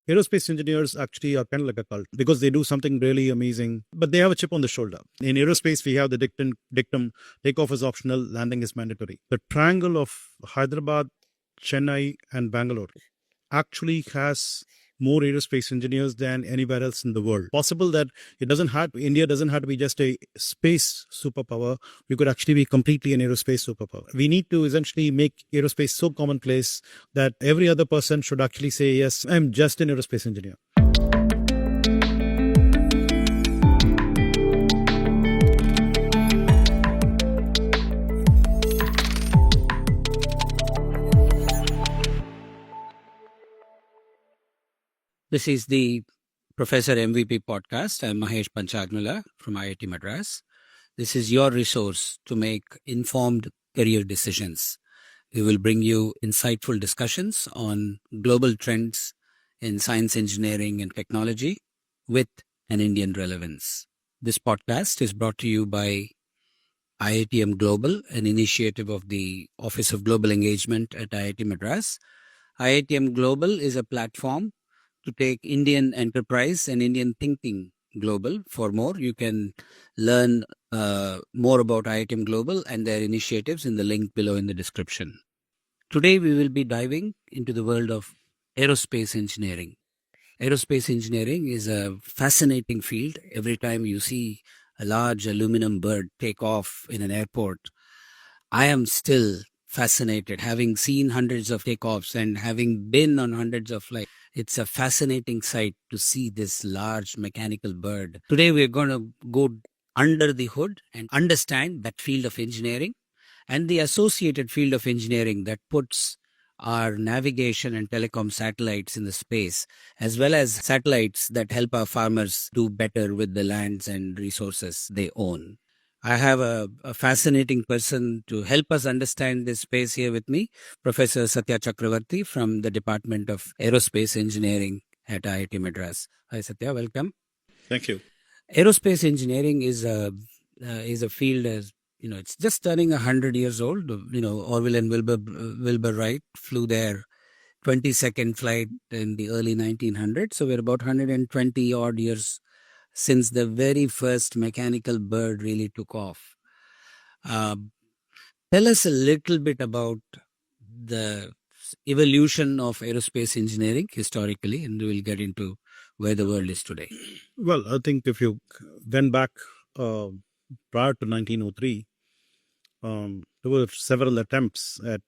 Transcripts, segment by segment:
aerospace engineers actually are kind of like a cult because they do something really amazing, but they have a chip on the shoulder. In aerospace, we have the dictum takeoff is optional, landing is mandatory. The triangle of Hyderabad, Chennai, and Bangalore actually has more aerospace engineers than anywhere else in the world. Possible that India doesn't have to be just a space superpower. We could actually be completely an aerospace superpower. We need to essentially make aerospace so commonplace that every other person should actually say, yes, I'm just an aerospace engineer. This is the Professor MVP Podcast. I'm Mahesh Panchagnula from IIT Madras. This is your resource to make informed career decisions. We will bring you insightful discussions on global trends in science, engineering, and technology with an Indian relevance. This podcast is brought to you by IITM Global, an initiative of the Office of Global Engagement at IIT Madras. IITM Global is a platform to take Indian enterprise and Indian thinking global. For more, you can learn more about IITM Global and their initiatives in the link below in the description. Today, we will be diving into the world of aerospace engineering. Aerospace engineering is a fascinating field. Every time you see a large aluminum bird take off in an airport, I am still fascinated, having seen hundreds of takeoffs and having been on hundreds of flights. It's a fascinating sight to see this large mechanical bird. Today, we're going to go under the hood and understand that field of engineering and the associated field of engineering that puts our navigation and telecom satellites in the space, as well as satellites that help our farmers do better with the lands and resources they own. I have a fascinating person to help us understand this space here with me, Professor Satya Chakravarthy from the Department of Aerospace Engineering at IIT Madras. Hi, Satya. Welcome. Thank you. Aerospace engineering is a field as it's just turning 100 years old. Orville and Wilbur Wright flew their 22nd flight in the early 1900s. So we're about 120 odd years since the very first mechanical bird really took off. Tell us a little bit about the evolution of aerospace engineering historically, and we'll get into where the world is today. Well, I think if you went back prior to 1903, there were several attempts at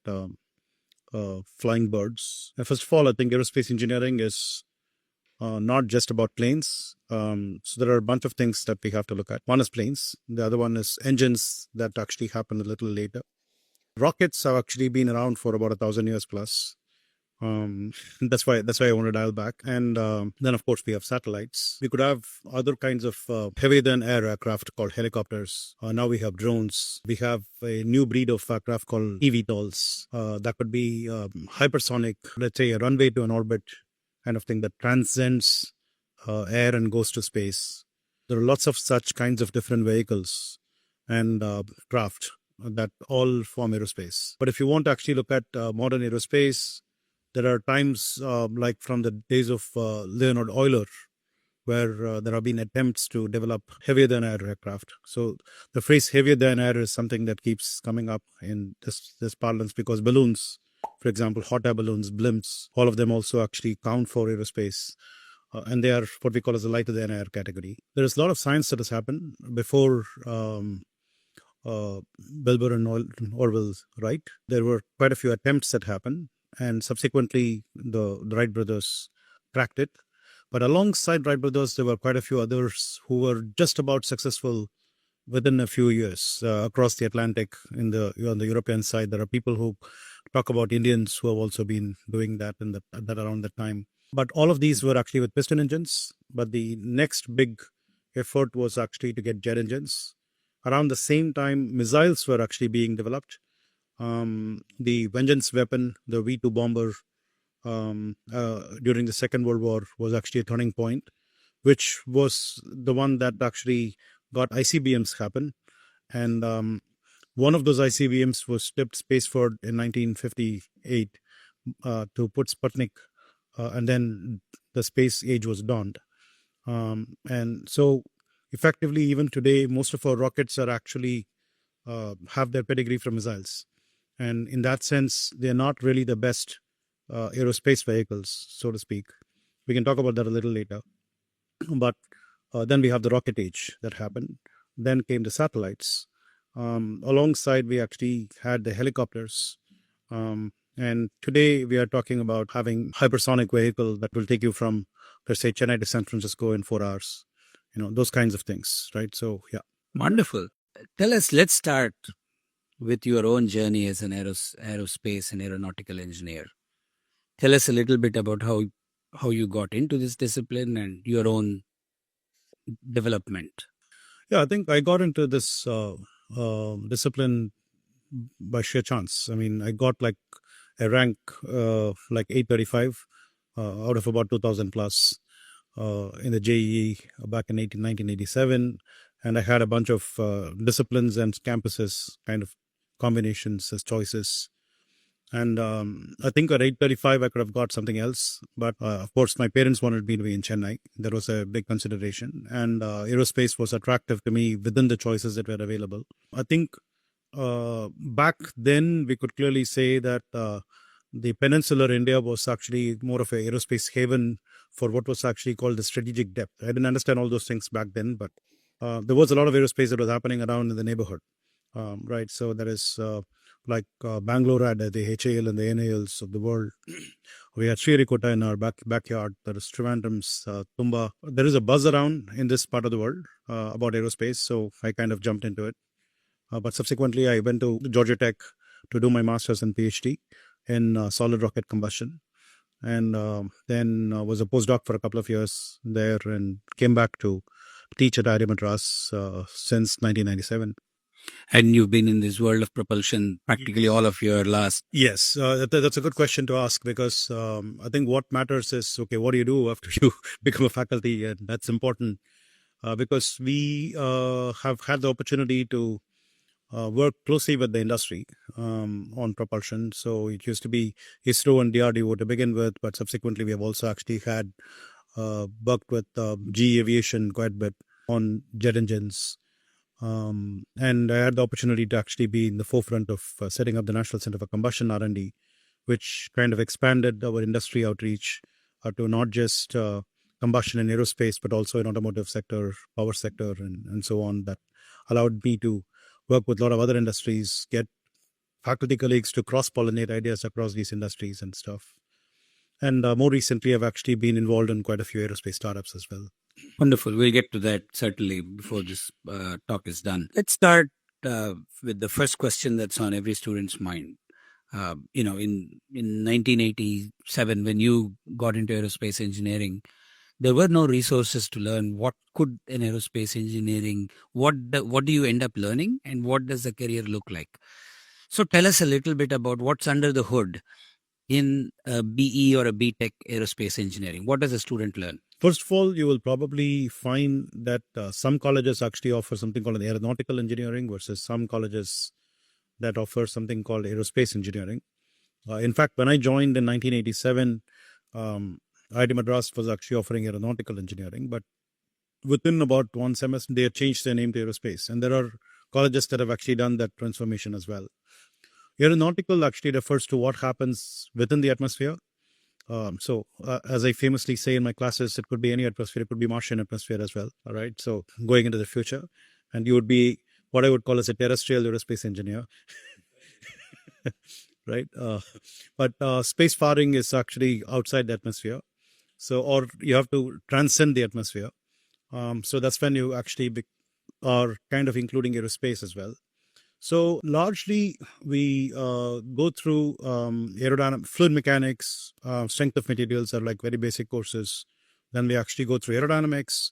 flying birds. First of all, I think aerospace engineering is not just about planes. So there are a bunch of things that we have to look at. One is planes. The other one is engines that actually happen a little later. Rockets have actually been around for about 1,000 years plus. That's why I want to dial back. And then, of course, we have satellites. We could have other kinds of heavier than air aircraft called helicopters. Now we have drones. We have a new breed of aircraft called eVTOLs. That could be hypersonic, let's say a runway to an orbit kind of thing that transcends air and goes to space. There are lots of such kinds of different vehicles and craft that all form aerospace. But if you want to actually look at modern aerospace, there are times like from the days of Leonard Euler, where there have been attempts to develop heavier than air aircraft. So the phrase heavier than air is something that keeps coming up in this parlance because balloons, for example, hot air balloons, blimps, all of them also actually count for aerospace. And they are what we call as a lighter than air category. There is a lot of science that has happened before Wilbur and Orville Wright. There were quite a few attempts that happened, and subsequently the Wright brothers cracked it. But alongside Wright brothers, there were quite a few others who were just about successful within a few years across the Atlantic. On the European side, there are people who talk about Indians who have also been doing that around that time. But all of these were actually with piston engines. But the next big effort was actually to get jet engines. Around the same time, missiles were actually being developed. The vengeance weapon, the V2 bomber, during the Second World War was actually a turning point, which was the one that actually got ICBMs happen. And one of those ICBMs was tipped spaceward in 1958 to put Sputnik and then the space age was dawned. And so, effectively, even today, most of our rockets are actually have their pedigree from missiles, and in that sense, they are not really the best aerospace vehicles, so to speak. We can talk about that a little later. But then we have the rocket age that happened. Then came the satellites. Alongside, we actually had the helicopters. And today we are talking about having hypersonic vehicle that will take you from, let's say, Chennai to San Francisco in 4 hours. Those kinds of things, right? So, yeah. Wonderful. Tell us, let's start with your own journey as an aerospace and aeronautical engineer. Tell us a little bit about how you got into this discipline and your own development. Yeah, I think I got into this discipline by sheer chance. I mean, I got like a rank like 835 out of about 2000 plus in the JEE back in 1987. And I had a bunch of disciplines and campuses kind of combinations as choices. And I think at 835, I could have got something else. But of course, my parents wanted me to be in Chennai. That was a big consideration. And aerospace was attractive to me within the choices that were available. I think back then, we could clearly say that the peninsular India was actually more of an aerospace haven for what was actually called the strategic depth. I didn't understand all those things back then, but there was a lot of aerospace that was happening around in the neighborhood. Right. So there is like Bangalore had the HAL and the NALs of the world. We had Sririkota in our backyard. There is Trivandrum's Tumba. There is a buzz around in this part of the world about aerospace. So I kind of jumped into it. But subsequently, I went to Georgia Tech to do my master's and PhD in solid rocket combustion. And then was a postdoc for a couple of years there and came back to teach at IIT Madras since 1997. And you've been in this world of propulsion practically all of your last. Yes, that's a good question to ask because I think what matters is, okay, what do you do after you become a faculty? And that's important because we have had the opportunity to work closely with the industry on propulsion. So it used to be ISRO and DRDO to begin with, but subsequently we have also actually had worked with GE Aviation quite a bit on jet engines. And I had the opportunity to actually be in the forefront of setting up the National Center for Combustion R&D, which kind of expanded our industry outreach to not just combustion in aerospace, but also in automotive sector, power sector, and so on. That allowed me to work with a lot of other industries, get faculty colleagues to cross-pollinate ideas across these industries and stuff. And more recently, I've actually been involved in quite a few aerospace startups as well. Wonderful. We'll get to that certainly before this talk is done. Let's start with the first question that's on every student's mind. In 1987, when you got into aerospace engineering, there were no resources to learn what could an aerospace engineering, what do you end up learning, and what does the career look like? So tell us a little bit about what's under the hood in a BE or a BTech aerospace engineering. What does a student learn? First of all, you will probably find that some colleges actually offer something called aeronautical engineering versus some colleges that offer something called aerospace engineering. In fact, when I joined in 1987, IIT Madras was actually offering aeronautical engineering, but within about one semester, they had changed their name to aerospace. And there are colleges that have actually done that transformation as well. Aeronautical actually refers to what happens within the atmosphere. As I famously say in my classes, it could be any atmosphere, it could be Martian atmosphere as well. All right. So going into the future, and you would be what I would call as a terrestrial aerospace engineer. Right. But spacefaring is actually outside the atmosphere. So, or you have to transcend the atmosphere. So that's when you actually are kind of including aerospace as well. So largely we go through fluid mechanics, strength of materials are like very basic courses. Then we actually go through aerodynamics,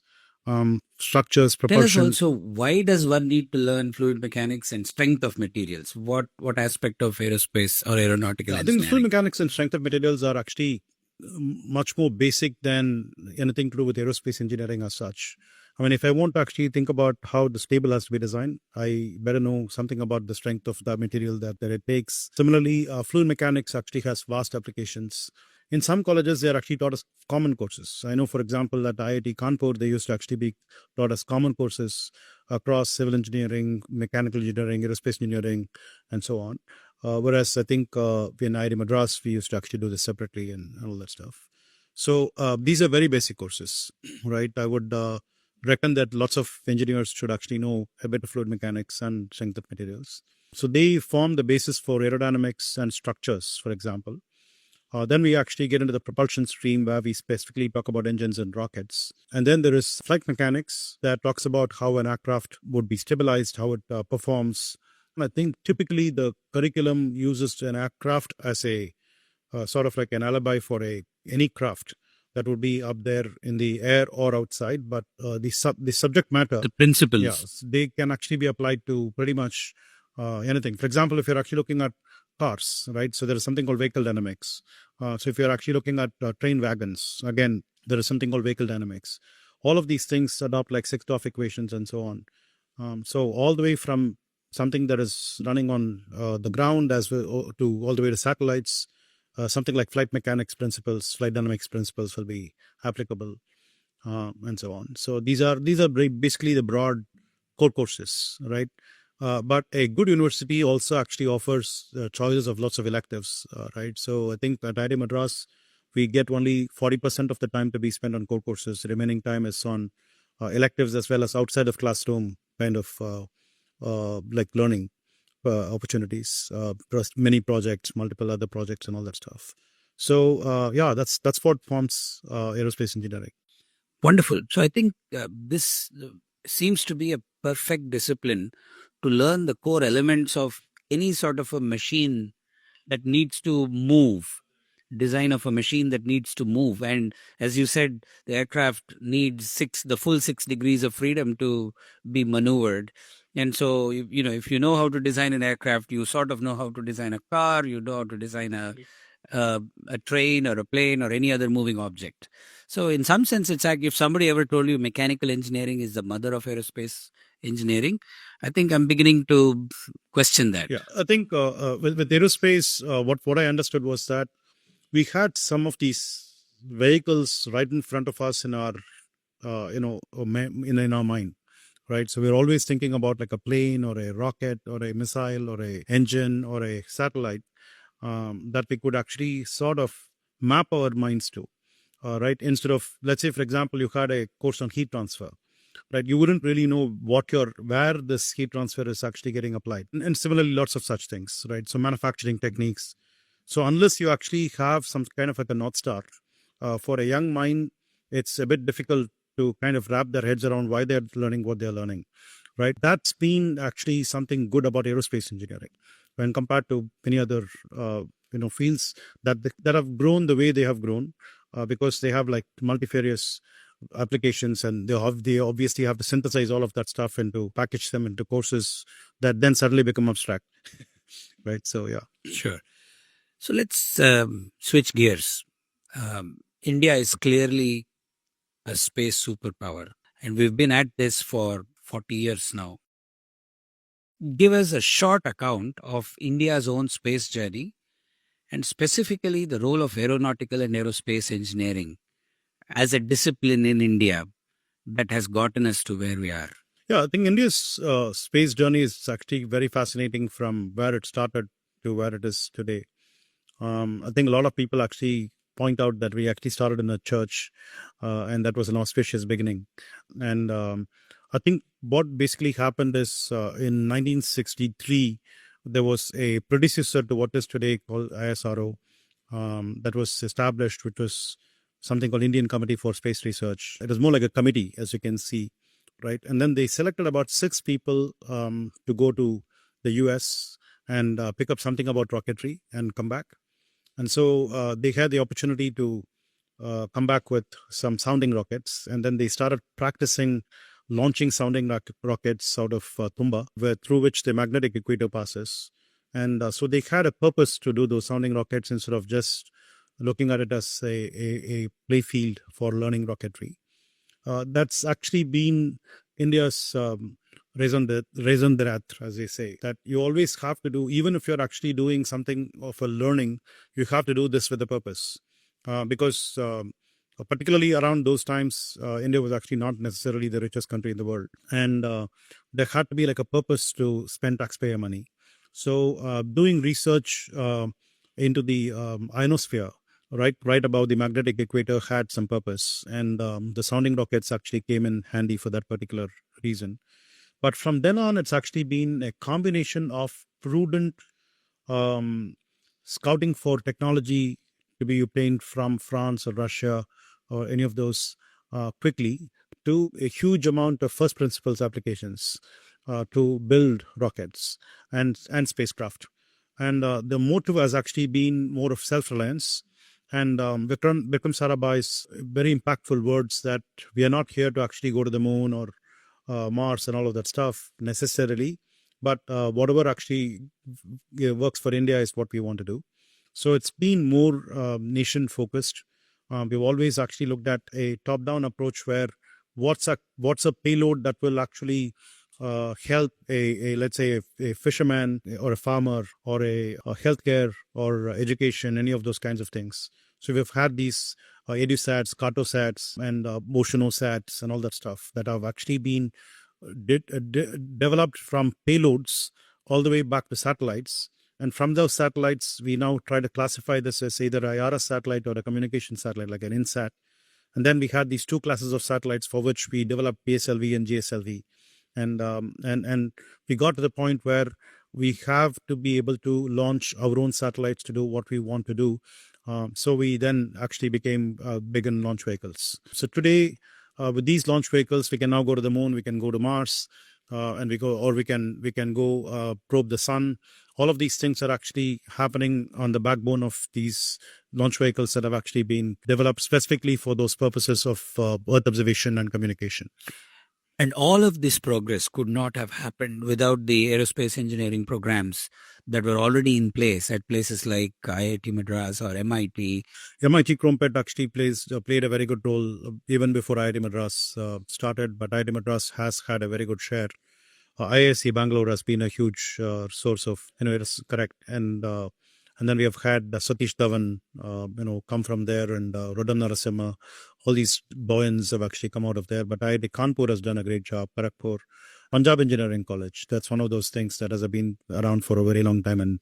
structures, propulsion. Tell us also, why does one need to learn fluid mechanics and strength of materials? What aspect of aerospace or aeronautical engineering? I think fluid mechanics and strength of materials are actually much more basic than anything to do with aerospace engineering as such. I mean, if I want to actually think about how the stable has to be designed, I better know something about the strength of the material that it takes. Similarly, fluid mechanics actually has vast applications In some colleges, they are actually taught as common courses. I know, for example, at IIT Kanpur, they used to actually be taught as common courses across civil engineering, mechanical engineering, aerospace engineering, and so on. Whereas I think in IIT Madras, we used to actually do this separately and all that stuff. So these are very basic courses, right? I would reckon that lots of engineers should actually know a bit of fluid mechanics and strength of materials. So they form the basis for aerodynamics and structures, for example. Then we actually get into the propulsion stream where we specifically talk about engines and rockets. And then there is flight mechanics that talks about how an aircraft would be stabilized, how it performs. And I think typically the curriculum uses an aircraft as a sort of like an alibi for any craft that would be up there in the air or outside. But the subject matter, The principles. yes, they can actually be applied to pretty much anything. For example, if you're actually looking at cars, right? So there is something called vehicle dynamics. So if you're actually looking at train wagons, again, there is something called vehicle dynamics. All of these things adopt like Sixth-Orff equations and so on. So all the way from something that is running on the ground as well to all the way to satellites, something like flight mechanics principles, flight dynamics principles will be applicable, and so on. So these are basically the broad core courses, right? But a good university also actually offers choices of lots of electives, right? So I think at IIT Madras, we get only 40% of the time to be spent on core courses. The remaining time is on electives as well as outside of classroom kind of like learning opportunities, many projects, multiple other projects, and all that stuff. So yeah, that's what forms aerospace engineering. Wonderful. So I think this seems to be a perfect discipline to learn the core elements of any sort of a machine that needs to move, design of a machine that needs to move. And as you said, the aircraft needs the full 6 degrees of freedom to be maneuvered. And so, if you know how to design an aircraft, you sort of know how to design a car, you know how to design a train or a plane or any other moving object. So in some sense, it's like if somebody ever told you mechanical engineering is the mother of aerospace engineering, I think I'm beginning to question that. Yeah, I think with aerospace, what I understood was that we had some of these vehicles right in front of us in our in our mind, right? So we're always thinking about like a plane or a rocket or a missile or a engine or a satellite that we could actually sort of map our minds to, right? Instead of, let's say, for example, you had a course on heat transfer, right? You wouldn't really know where this heat transfer is actually getting applied. And similarly, lots of such things, right? So manufacturing techniques. So unless you actually have some kind of like a North Star, for a young mind, it's a bit difficult to kind of wrap their heads around why they're learning what they're learning, right? That's been actually something good about aerospace engineering when compared to many other fields that have grown the way they have grown, because they have like multifarious applications, and they obviously have to synthesize all of that stuff and to package them into courses that then suddenly become abstract. Right. So yeah. Sure. So let's switch gears. India is clearly a space superpower, and we've been at this for 40 years now. Give us a short account of India's own space journey and specifically the role of aeronautical and aerospace engineering as a discipline in India that has gotten us to where we are. Yeah, I think India's space journey is actually very fascinating from where it started to where it is today. I think a lot of people actually point out that we actually started in a church, and that was an auspicious beginning. And I think what basically happened is in 1963, there was a predecessor to what is today called ISRO that was established, which was something called Indian Committee for Space Research. It was more like a committee, as you can see, right? And then they selected about 6 people to go to the US and pick up something about rocketry and come back. And so they had the opportunity to come back with some sounding rockets. And then they started practicing launching sounding rockets out of Tumba, through which the magnetic equator passes. And so they had a purpose to do those sounding rockets instead of just looking at it as a play field for learning rocketry. That's actually been India's raison d'etre, as they say, that you always have to do, even if you're actually doing something of a learning, you have to do this with a purpose. because particularly around those times, India was actually not necessarily the richest country in the world, and there had to be like a purpose to spend taxpayer money. So doing research into the ionosphere, right above the magnetic equator, had some purpose, and the sounding rockets actually came in handy for that particular reason. But from then on, it's actually been a combination of prudent um, scouting for technology to be obtained from France or Russia or any of those quickly, to a huge amount of first principles applications to build rockets and spacecraft. And the motive has actually been more of self-reliance. And Vikram Sarabhai's very impactful words that we are not here to actually go to the moon or Mars and all of that stuff necessarily, but whatever actually works for India is what we want to do. So it's been more nation focused. We've always actually looked at a top down approach where what's a payload that will actually help a let's say a fisherman or a farmer or a healthcare or education, any of those kinds of things. So we've had these edusats, cartosats, and oceanosats and all that stuff that have actually been developed from payloads all the way back to satellites. And from those satellites, we now try to classify this as either a IRS satellite or a communication satellite, like an INSAT. And then we had these two classes of satellites for which we developed PSLV and GSLV. And we got to the point where we have to be able to launch our own satellites to do what we want to do. So we then actually became big in launch vehicles. So today, with these launch vehicles, we can now go to the moon, we can go to Mars, and we can go probe the sun. All of these things are actually happening on the backbone of these launch vehicles that have actually been developed specifically for those purposes of Earth observation and communication. And all of this progress could not have happened without the aerospace engineering programs that were already in place at places like IIT Madras or MIT. MIT Crumpet actually played a very good role even before IIT Madras started, but IIT Madras has had a very good share. IISc Bangalore has been a huge source of, it is correct. And then we have had Satish Dhawan, come from there, and Rodam Narasimha. All these buoyants have actually come out of there. But IIT Kanpur has done a great job. Kharagpur, Punjab Engineering College. That's one of those things that has been around for a very long time. And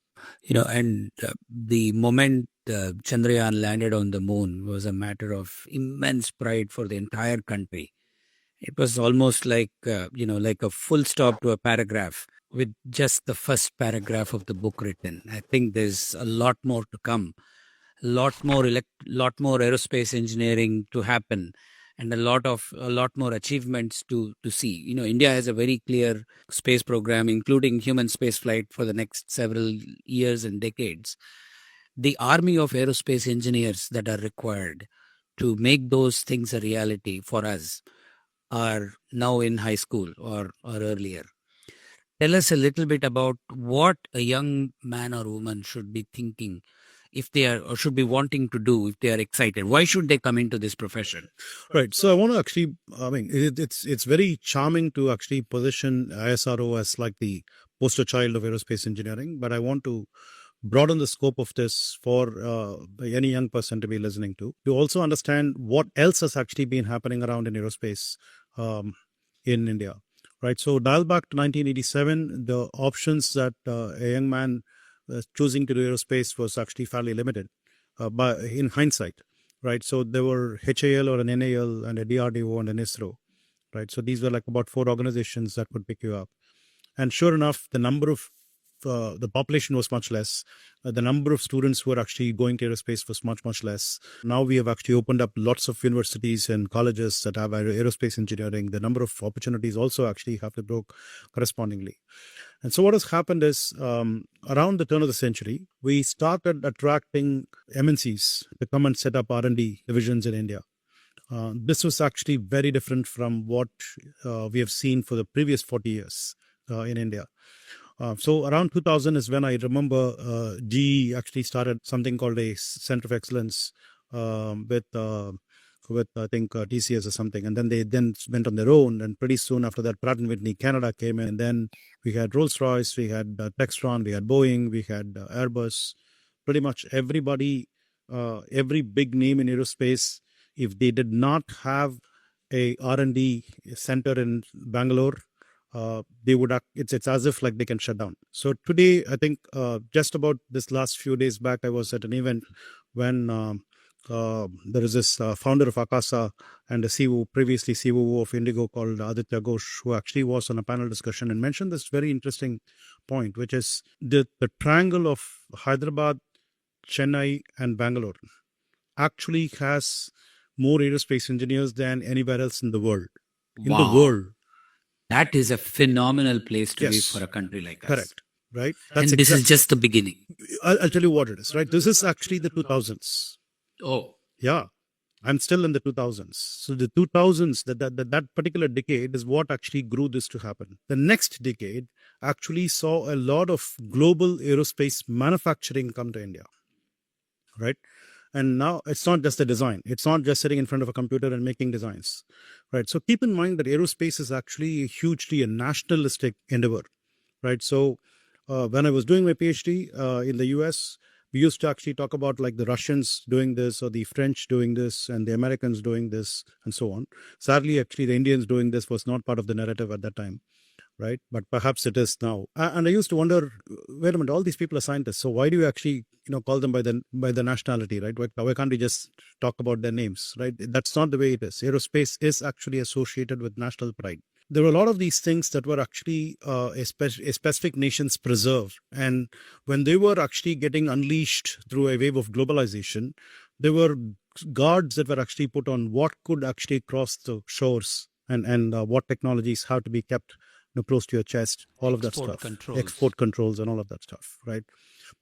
the moment Chandrayaan landed on the moon was a matter of immense pride for the entire country. It was almost like like a full stop to a paragraph, with just the first paragraph of the book written. I think there's a lot more to come, lot more aerospace engineering to happen, and a lot more achievements to see. India has a very clear space program, including human space flight for the next several years and decades. The army of aerospace engineers that are required to make those things a reality for us are now in high school or earlier. Tell us a little bit about what a young man or woman should be thinking if they are, or should be wanting to do if they are excited. Why should they come into this profession? Right. So I want to actually, it's very charming to actually position ISRO as like the poster child of aerospace engineering, but I want to broaden the scope of this for any young person to be listening to also understand what else has actually been happening around in aerospace in India. Right. So dial back to 1987, the options that a young man choosing to do aerospace was actually fairly limited by in hindsight. Right. So there were HAL or an NAL and a DRDO and an ISRO. Right. So these were like about 4 organizations that would pick you up. And sure enough, the population was much less. The number of students who are actually going to aerospace was much, much less. Now we have actually opened up lots of universities and colleges that have aerospace engineering. The number of opportunities also actually have to grow correspondingly. And so what has happened is around the turn of the century, we started attracting MNCs to come and set up R&D divisions in India. This was actually very different from what we have seen for the previous 40 years in India. So around 2000 is when I remember GE actually started something called a Center of Excellence with I think TCS or something, and then they went on their own. And pretty soon after that, Pratt and Whitney Canada came in, and then we had Rolls Royce, we had Textron, we had Boeing, we had Airbus. Pretty much everybody every big name in aerospace, if they did not have a R&D center in Bangalore, they would it's as if like they can shut down. So today, I think just about this last few days back, I was at an event when there is this founder of Akasa and a CEO, previously COO of Indigo, called Aditya Ghosh, who actually was on a panel discussion and mentioned this very interesting point, which is the triangle of Hyderabad, Chennai, and Bangalore actually has more aerospace engineers than anywhere else in the world. In the Wow. world. That is a phenomenal place to be Yes. for a country like us. Correct. Right? And this is just the beginning. I'll tell you what it is, right? This is actually the 2000s. Oh, Yeah. I'm still in the 2000s. So the 2000s, that particular decade is what actually grew this to happen. The next decade actually saw a lot of global aerospace manufacturing come to India. Right? And now it's not just the design. It's not just sitting in front of a computer and making designs. Right? So keep in mind that aerospace is actually hugely a nationalistic endeavor. Right? So when I was doing my PhD in the US, we used to actually talk about like the Russians doing this or the French doing this and the Americans doing this and so on. Sadly, actually, the Indians doing this was not part of the narrative at that time. Right? But perhaps it is now. And I used to wonder, wait a minute, all these people are scientists. So why do you actually, call them by the nationality, right? Why can't we just talk about their names, right? That's not the way it is. Aerospace is actually associated with national pride. There were a lot of these things that were actually a specific nations preserved. And when they were actually getting unleashed through a wave of globalization, there were guards that were actually put on what could actually cross the shores and what technologies have to be kept close to your chest, all of that stuff. Export controls and all of that stuff, right?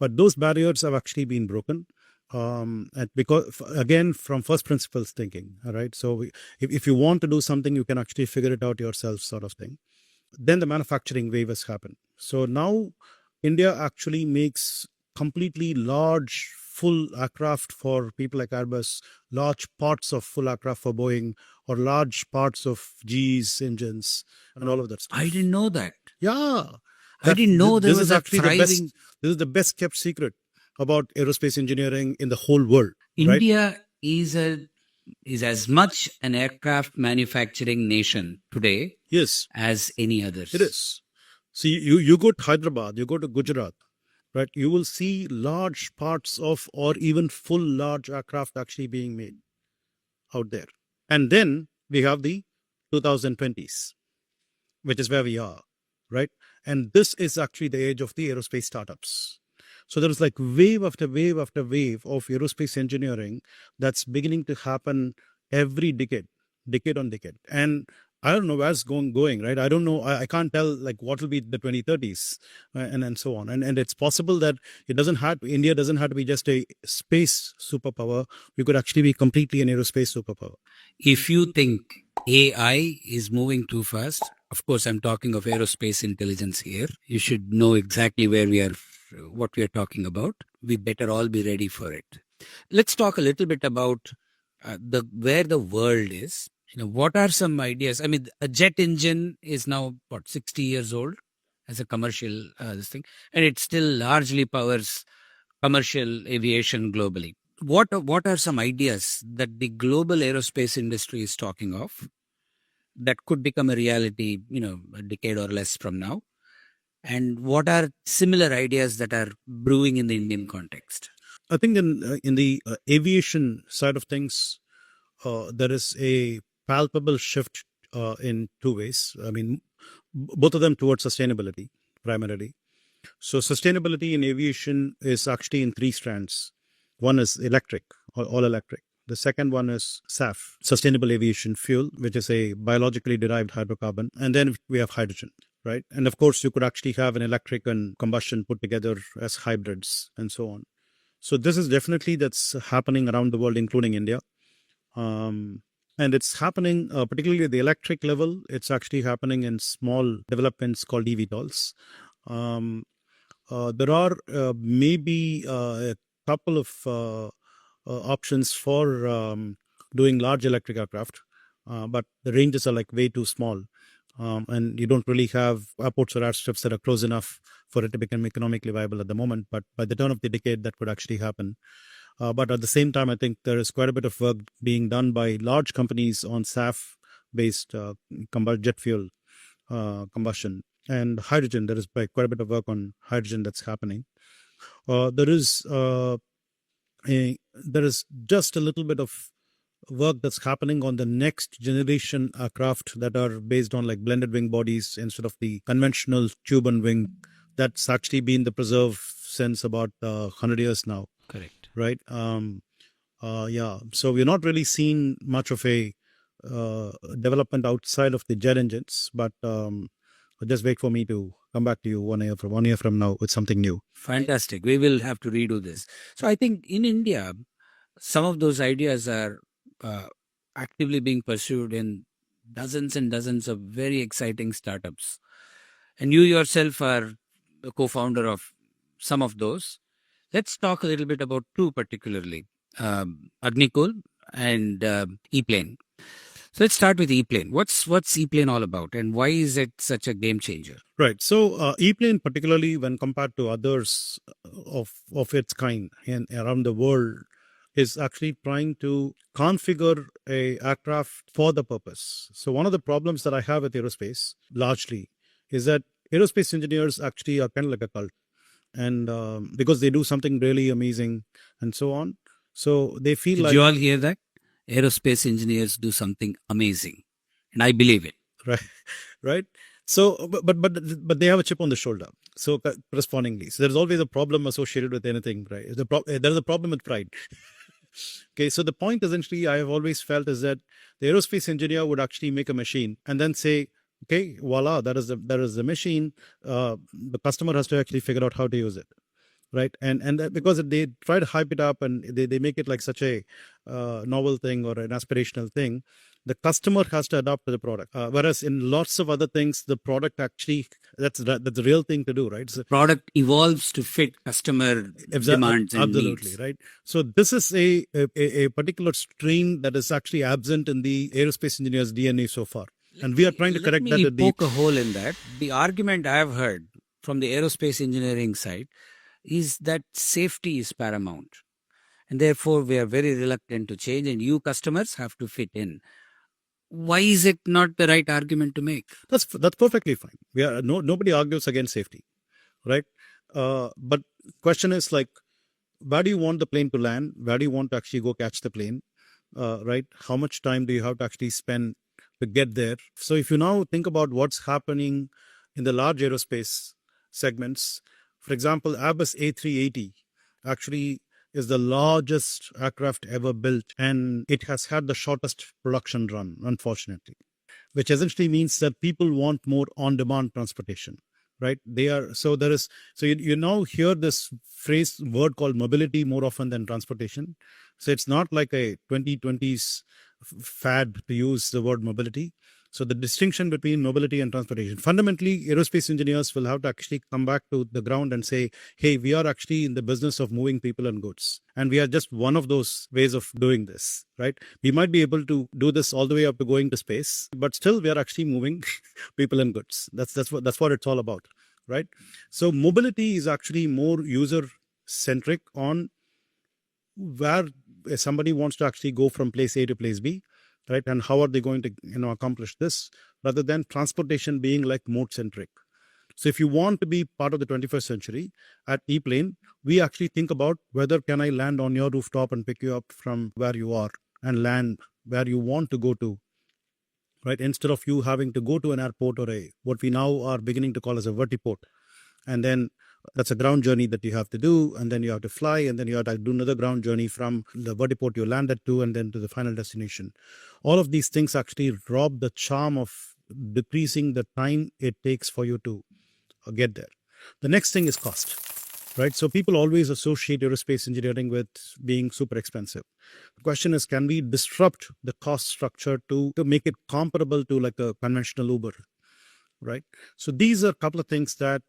But those barriers have actually been broken. And because again, from first principles thinking, all right. So if you want to do something, you can actually figure it out yourself, sort of thing. Then the manufacturing wave has happened. So now India actually makes completely large full aircraft for people like Airbus, large parts of full aircraft for Boeing, or large parts of GE's engines and all of that stuff. I didn't know that. Yeah. I didn't know there was actually thriving... this is the best kept secret about aerospace engineering in the whole world. India is as much an aircraft manufacturing nation today, yes, as any others. It is. See, you go to Hyderabad, you go to Gujarat, right? You will see large parts of or even full large aircraft actually being made out there. And then we have the 2020s, which is where we are, right? And this is actually the age of the aerospace startups. So there is like wave after wave after wave of aerospace engineering that's beginning to happen every decade on decade. And I don't know where it's going, right? I don't know. I can't tell like what will be the 2030s and so on. And it's possible that India doesn't have to be just a space superpower. We could actually be completely an aerospace superpower. If you think AI is moving too fast, of course, I'm talking of aerospace intelligence here. You should know exactly what we are talking about. We better all be ready for it. Let's talk a little bit about where the world is. What are some ideas? I mean, a jet engine is now 60 years old as a commercial this thing, and it still largely powers commercial aviation globally. What are some ideas that the global aerospace industry is talking of that could become a reality, a decade or less from now? And what are similar ideas that are brewing in the Indian context? I think in the aviation side of things, there is a palpable shift in two ways. I mean, both of them towards sustainability primarily. So sustainability in aviation is actually in three strands. One is electric, all electric. The second one is SAF, sustainable aviation fuel, which is a biologically derived hydrocarbon. And then we have hydrogen, right? And of course, you could actually have an electric and combustion put together as hybrids and so on. So this is definitely that's happening around the world, including India. And it's happening, particularly at the electric level, it's actually happening in small developments called eVTOLs. There are maybe a couple of options for doing large electric aircraft, but the ranges are like way too small. And you don't really have airports or airstrips that are close enough for it to become economically viable at the moment. But by the turn of the decade, that could actually happen. But at the same time, I think there is quite a bit of work being done by large companies on SAF-based jet fuel combustion and hydrogen. There is quite a bit of work on hydrogen that's happening. There is just a little bit of work that's happening on the next generation aircraft that are based on like blended wing bodies instead of the conventional tube and wing. That's actually been the preserve since about 100 years now. Correct. Right. Yeah. So we're not really seeing much of a development outside of the jet engines, but just wait for me to come back to you 1 year from now with something new. Fantastic. We will have to redo this. So I think in India, some of those ideas are actively being pursued in dozens and dozens of very exciting startups. And you yourself are the co-founder of some of those. Let's talk a little bit about two particularly, Agnikul and E-Plane. So let's start with E-Plane. What's E-Plane all about, and why is it such a game changer? Right. So E-Plane, particularly when compared to others of its kind around the world, is actually trying to configure a aircraft for the purpose. So one of the problems that I have with aerospace, largely, is that aerospace engineers actually are kind of like a cult, and because they do something really amazing and so on, so they feel Did you all hear that? Aerospace engineers do something amazing, and I believe it. Right. So, but they have a chip on the shoulder. So correspondingly, so there's always a problem associated with anything, right? There's a problem with pride. Okay, so the point essentially I have always felt is that the aerospace engineer would actually make a machine and then say, okay, voila, that is the machine. The customer has to actually figure out how to use it. Right. And because they try to hype it up and they make it like such a novel thing or an aspirational thing, the customer has to adapt to the product. Whereas in lots of other things, the product actually, that's the real thing to do, right? So, product evolves to fit customer demands and absolutely needs. Right. So this is a particular strain that is actually absent in the aerospace engineer's DNA so far. And we are trying to correct that. Let me poke a hole in that. The argument I have heard from the aerospace engineering side is that safety is paramount, and therefore we are very reluctant to change, and you customers have to fit in. Why is it not the right argument to make? That's perfectly fine. Nobody argues against safety, right? But question is like, where do you want the plane to land? Where do you want to actually go catch the plane? Right? How much time do you have to actually spend to get there? So if you now think about what's happening in the large aerospace segments, for example, Airbus A380 actually is the largest aircraft ever built, and it has had the shortest production run, unfortunately, which essentially means that people want more on-demand transportation, right? You now hear this word called mobility more often than transportation. So it's not like a 2020s fad to use the word mobility. So the distinction between mobility and transportation, fundamentally, aerospace engineers will have to actually come back to the ground and say, hey, we are actually in the business of moving people and goods. And we are just one of those ways of doing this, right? We might be able to do this all the way up to going to space, but still we are actually moving people and goods. That's what it's all about, right? So mobility is actually more user centric on where somebody wants to actually go from place A to place B, right? And how are they going to accomplish this, rather than transportation being like mode centric. So if you want to be part of the 21st century, at E-Plane, we actually think about whether can I land on your rooftop and pick you up from where you are and land where you want to go to, right? Instead of you having to go to an airport or what we now are beginning to call as a vertiport. And then that's a ground journey that you have to do, and then you have to fly, and then you have to do another ground journey from the vertiport you landed to, and then to the final destination. All of these things actually rob the charm of decreasing the time it takes for you to get there. The next thing is cost, right? So people always associate aerospace engineering with being super expensive. The question is, can we disrupt the cost structure to make it comparable to like a conventional Uber? Right. So these are a couple of things that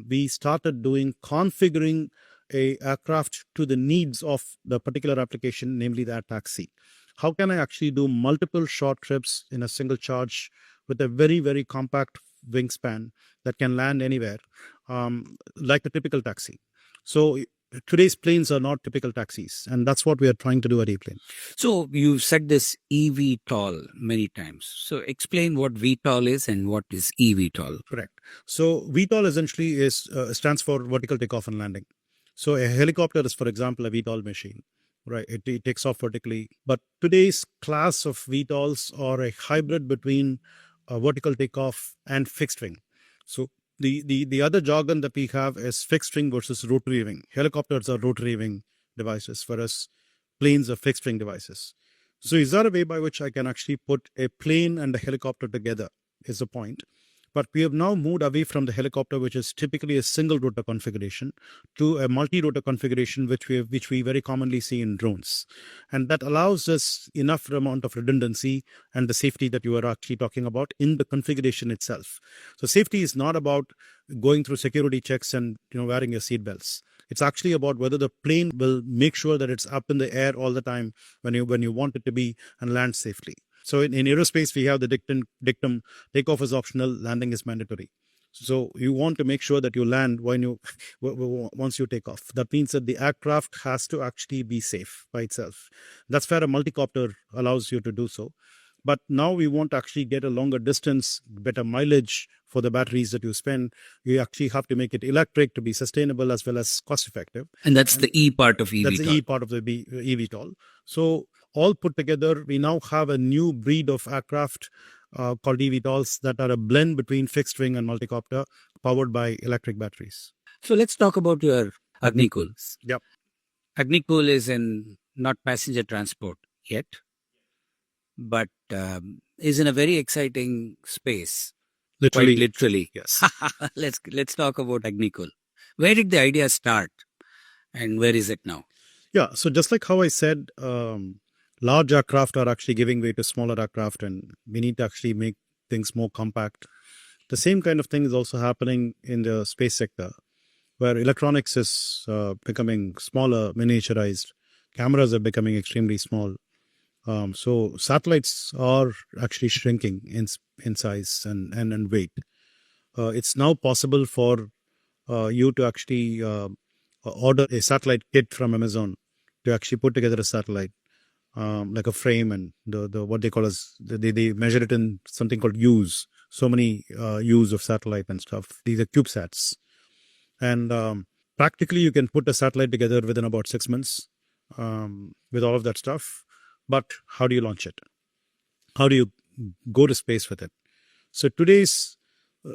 we started doing, configuring a aircraft to the needs of the particular application, namely the air taxi. How can I actually do multiple short trips in a single charge with a very, very compact wingspan that can land anywhere, like a typical taxi? So today's planes are not typical taxis, and that's what we are trying to do at ePlane. So you've said this eVTOL many times. So explain what VTOL is and what is eVTOL. Correct. So VTOL essentially stands for vertical takeoff and landing. So a helicopter is, for example, a VTOL machine, right? It takes off vertically. But today's class of VTOLs are a hybrid between vertical takeoff and fixed wing. So the other jargon that we have is fixed wing versus rotary wing. Helicopters are rotary wing devices, whereas planes are fixed wing devices. So is there a way by which I can actually put a plane and a helicopter together is the point. But we have now moved away from the helicopter, which is typically a single rotor configuration, to a multi-rotor configuration, which we very commonly see in drones. And that allows us enough amount of redundancy and the safety that you are actually talking about in the configuration itself. So safety is not about going through security checks and wearing your seat belts. It's actually about whether the plane will make sure that it's up in the air all the time when you want it to be and land safely. So in aerospace, we have the dictum, takeoff is optional, landing is mandatory. So you want to make sure that you land once you take off. That means that the aircraft has to actually be safe by itself. That's where a multicopter allows you to do so. But now we want to actually get a longer distance, better mileage for the batteries that you spend. You actually have to make it electric to be sustainable as well as cost effective. And that's the E part of eVTOL. That's the E part of the eVTOL. So all put together, we now have a new breed of aircraft called eVTOLs that are a blend between fixed wing and multicopter powered by electric batteries. So let's talk about your Agnikul. Yep. Agnikul is in not passenger transport yet, but is in a very exciting space. Literally. Quite literally. Yes. Let's talk about Agnikul. Where did the idea start and where is it now? Yeah. So just like how I said, large aircraft are actually giving way to smaller aircraft, and we need to actually make things more compact. The same kind of thing is also happening in the space sector, where electronics is becoming smaller, miniaturized. Cameras are becoming extremely small. So satellites are actually shrinking in size and weight. It's now possible for you to actually order a satellite kit from Amazon to actually put together a satellite, like a frame, and the what they call as they measure it in something called U's. So many U's of satellite and stuff. These are CubeSats, and practically you can put a satellite together within about 6 months with all of that stuff. But how do you launch it? How do you go to space with it? So today's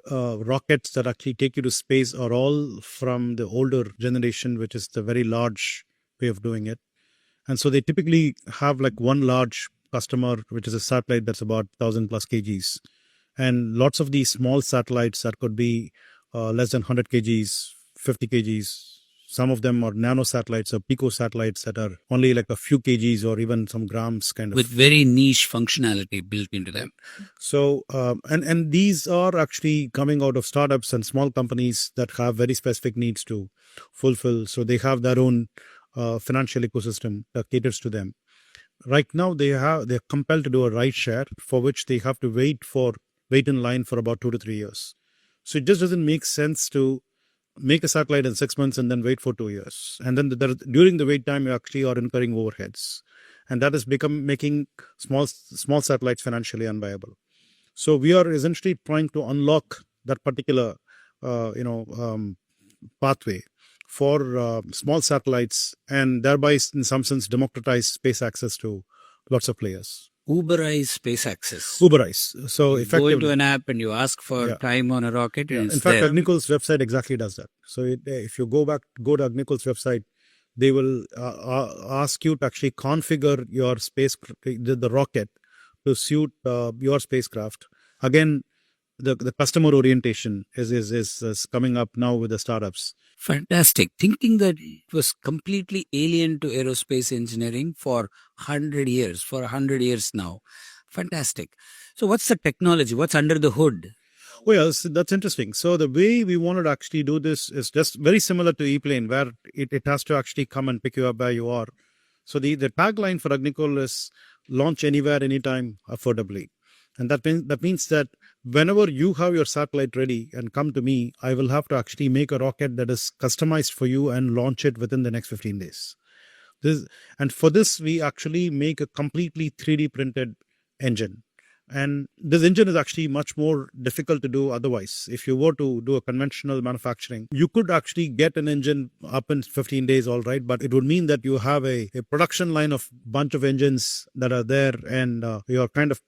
rockets that actually take you to space are all from the older generation, which is the very large way of doing it. And so they typically have like one large customer, which is a satellite that's about 1,000 plus kgs. And lots of these small satellites that could be less than 100 kgs, 50 kgs. Some of them are nano satellites or pico satellites that are only like a few kgs or even some grams kind of. With very niche functionality built into them. So, and these are actually coming out of startups and small companies that have very specific needs to fulfill. So they have their own financial ecosystem that caters to them. Right now, they're compelled to do a ride share for which they have to wait in line for about 2 to 3 years. So it just doesn't make sense to make a satellite in 6 months and then wait for 2 years. And then during the wait time, you actually are incurring overheads. And that has become making small satellites financially unviable. So we are essentially trying to unlock that particular, pathway for small satellites, and thereby, in some sense, democratize space access to lots of players. Uberize space access. Uberize. So you go into an app and you ask for time on a rocket. And in fact, Agnikul's website exactly does that. So if you go to Agnikul's website, they will ask you to actually configure your the rocket to suit your spacecraft. Again, the customer orientation is coming up now with the startups. Fantastic. Thinking that it was completely alien to aerospace engineering for 100 years now. Fantastic. So what's the technology? What's under the hood? Well, that's interesting. So the way we wanted to actually do this is just very similar to ePlane, where it has to actually come and pick you up where you are. So the tagline for Agnikul is launch anywhere, anytime, affordably. And that means that whenever you have your satellite ready and come to me, I will have to actually make a rocket that is customized for you and launch it within the next 15 days. This, and for this, we actually make a completely 3D printed engine. And this engine is actually much more difficult to do otherwise. If you were to do a conventional manufacturing, you could actually get an engine up in 15 days, all right, but it would mean that you have a production line of bunch of engines that are there, and you're kind of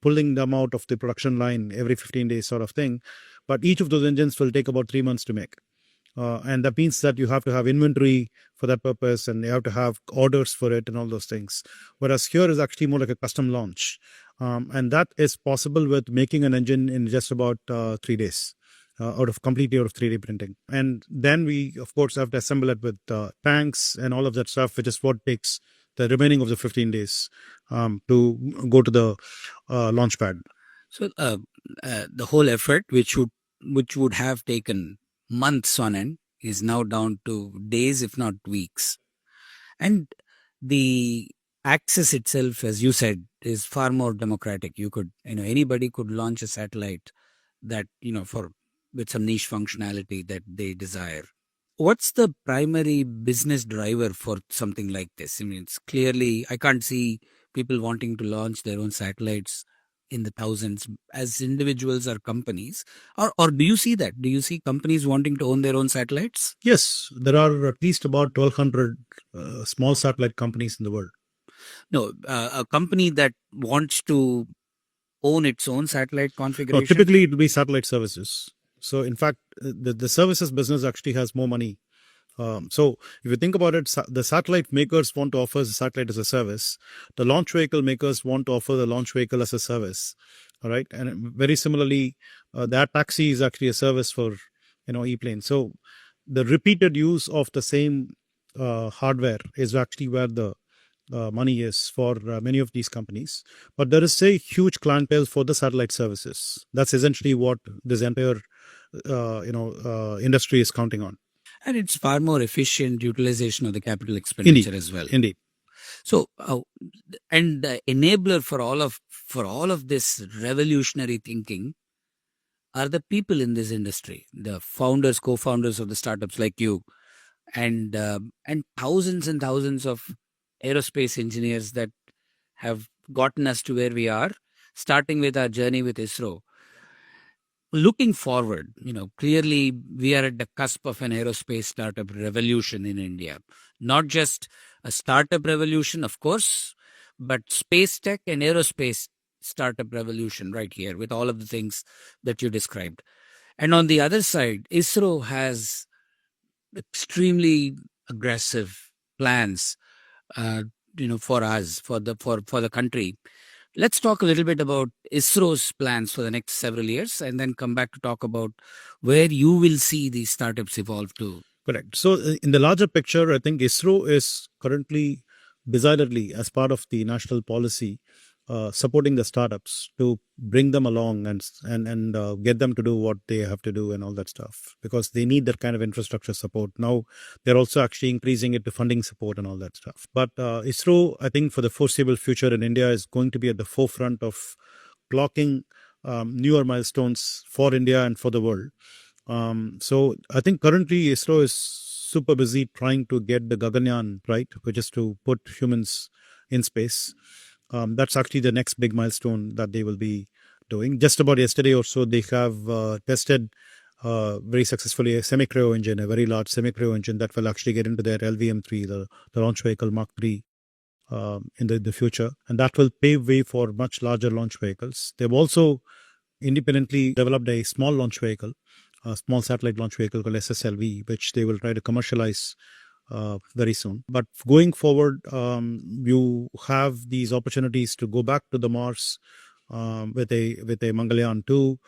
pulling them out of the production line every 15 days sort of thing. But each of those engines will take about 3 months to make. And that means that you have to have inventory for that purpose, and you have to have orders for it and all those things. Whereas here is actually more like a custom launch. And that is possible with making an engine in just about 3 days. Completely out of 3D printing. And then we, of course, have to assemble it with tanks and all of that stuff, which is what takes the remaining of the 15 days to go to the launch pad. So the whole effort, which would have taken months on end, is now down to days, if not weeks. And the access itself, as you said, is far more democratic. You could, anybody could launch a satellite that, with some niche functionality that they desire. What's the primary business driver for something like this? I mean, it's clearly, I can't see people wanting to launch their own satellites in the thousands as individuals or companies. Or do you see that? Do you see companies wanting to own their own satellites? Yes, there are at least about 1,200 small satellite companies in the world. No, a company that wants to own its own satellite configuration? No, typically it will be satellite services. So in fact, the services business actually has more money. So if you think about it, the satellite makers want to offer the satellite as a service. The launch vehicle makers want to offer the launch vehicle as a service. All right. And very similarly, that taxi is actually a service for, e-plane. So the repeated use of the same hardware is actually where the money is for many of these companies. But there is a huge clientele for the satellite services. That's essentially what this entire industry is counting on. And it's far more efficient utilization of the capital expenditure as well. Indeed. So, and the enabler for all of this revolutionary thinking are the people in this industry, the founders, co-founders of the startups like you, and thousands and thousands of aerospace engineers that have gotten us to where we are, starting with our journey with ISRO. Looking forward, clearly we are at the cusp of an aerospace startup revolution in India. Not just a startup revolution, of course, but space tech and aerospace startup revolution right here with all of the things that you described. And on the other side, ISRO has extremely aggressive plans, for us, for the country. Let's talk a little bit about ISRO's plans for the next several years, and then come back to talk about where you will see these startups evolve to. Correct. So in the larger picture, I think ISRO is currently, decidedly, as part of the national policy, supporting the startups to bring them along and get them to do what they have to do and all that stuff, because they need that kind of infrastructure support. Now they're also actually increasing it to funding support and all that stuff. But ISRO, I think for the foreseeable future in India, is going to be at the forefront of clocking newer milestones for India and for the world. So I think currently ISRO is super busy trying to get the Gaganyaan, right, which is to put humans in space. That's actually the next big milestone that they will be doing. Just about yesterday or so, they have tested very successfully a semi-cryo engine, a very large semi-cryo engine that will actually get into their LVM-3, the launch vehicle Mark 3, in the future. And that will pave way for much larger launch vehicles. They've also independently developed a small launch vehicle, a small satellite launch vehicle called SSLV, which they will try to commercialize very soon. But going forward, you have these opportunities to go back to the Mars with a Mangalyaan 2.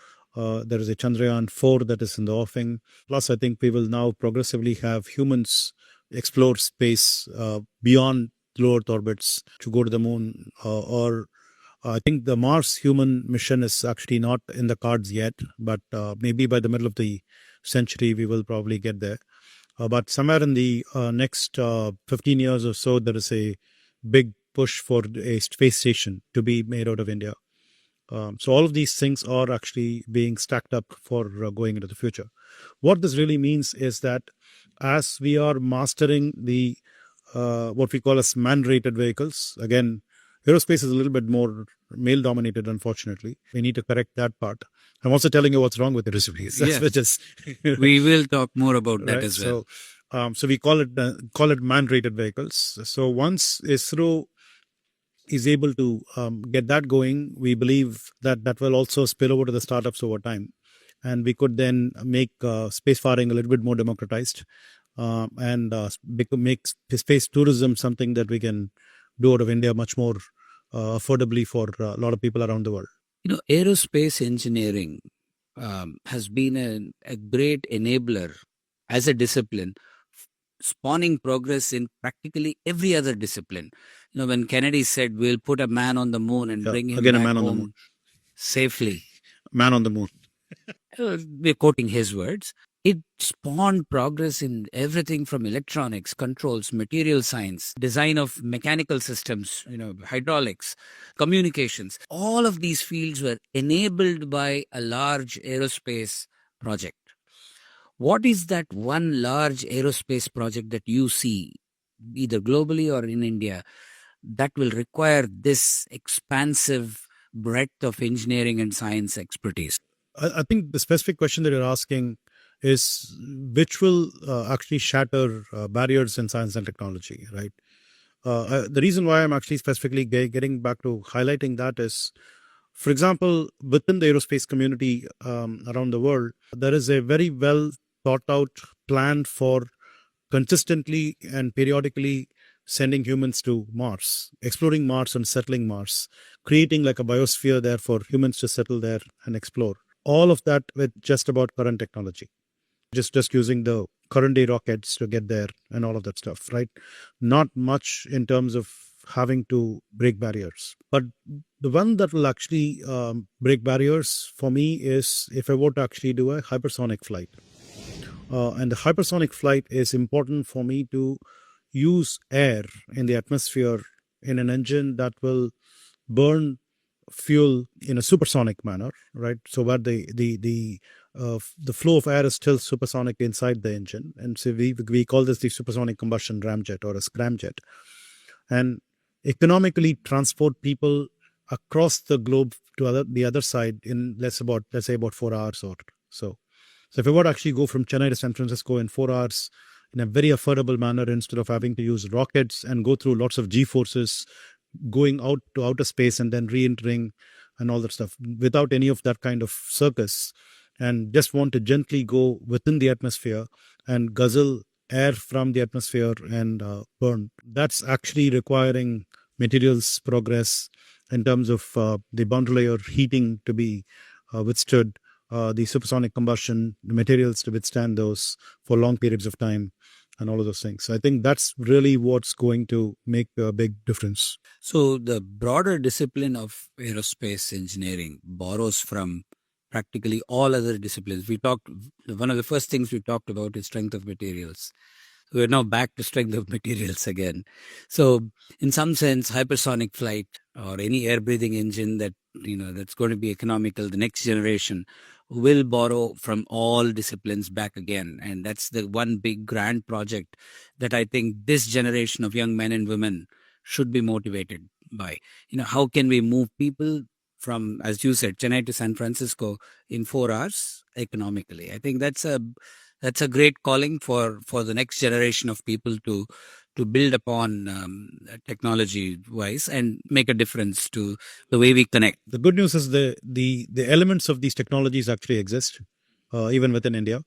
There is a Chandrayaan 4 that is in the offing. Plus, I think we will now progressively have humans explore space beyond low Earth orbits to go to the moon. Or I think the Mars human mission is actually not in the cards yet, but maybe by the middle of the century, we will probably get there. But somewhere in the next 15 years or so, there is a big push for a space station to be made out of India. So all of these things are actually being stacked up for going into the future. What this really means is that as we are mastering the what we call as man-rated vehicles, again, aerospace is a little bit more male-dominated, unfortunately. We need to correct that part. I'm also telling you what's wrong with aerospace. That's Yes, which is we will talk more about that right. as well. So we call it man-rated vehicles. So once ISRO is able to get that going, we believe that that will also spill over to the startups over time, and we could then make spacefaring a little bit more democratized, and make space tourism something that we can do out of India much more affordably for a lot of people around the world. Aerospace engineering has been a great enabler as a discipline, spawning progress in practically every other discipline. When Kennedy said, we'll put a man on the moon and Yeah, bring him again, a back man on the moon. home safely, Man on the moon. we're quoting his words. It spawned progress in everything from electronics, controls, material science, design of mechanical systems, hydraulics, communications. All of these fields were enabled by a large aerospace project. What is that one large aerospace project that you see, either globally or in India, that will require this expansive breadth of engineering and science expertise? I think the specific question that you're asking is which will actually shatter barriers in science and technology, right? The reason why I'm actually specifically getting back to highlighting that is, for example, within the aerospace community around the world, there is a very well thought out plan for consistently and periodically sending humans to Mars, exploring Mars and settling Mars, creating like a biosphere there for humans to settle there and explore. All of that with just about current technology, just using the current day rockets to get there and all of that stuff, right? Not much in terms of having to break barriers. But the one that will actually break barriers for me is if I were to actually do a hypersonic flight. And the hypersonic flight is important for me to use air in the atmosphere in an engine that will burn fuel in a supersonic manner, right? So where the flow of air is still supersonic inside the engine, and so we call this the supersonic combustion ramjet or a scramjet, and economically transport people across the globe to the other side in let's say about 4 hours or so. So if I were to actually go from Chennai to San Francisco in 4 hours in a very affordable manner instead of having to use rockets and go through lots of G forces, going out to outer space and then re-entering and all that stuff without any of that kind of circus, and just want to gently go within the atmosphere and guzzle air from the atmosphere and burn. That's actually requiring materials progress in terms of the boundary layer heating to be withstood, the supersonic combustion, the materials to withstand those for long periods of time, and all of those things. So I think that's really what's going to make a big difference. So the broader discipline of aerospace engineering borrows from practically all other disciplines. One of the first things we talked about is strength of materials. We're now back to strength of materials again. So in some sense, hypersonic flight or any air breathing engine that's going to be economical, the next generation will borrow from all disciplines back again. And that's the one big grand project that I think this generation of young men and women should be motivated by. How can we move people from, as you said, Chennai to San Francisco in 4 hours economically? I think that's a great calling for the next generation of people to build upon technology wise and make a difference to the way we connect. The good news is the elements of these technologies actually exist, even within India.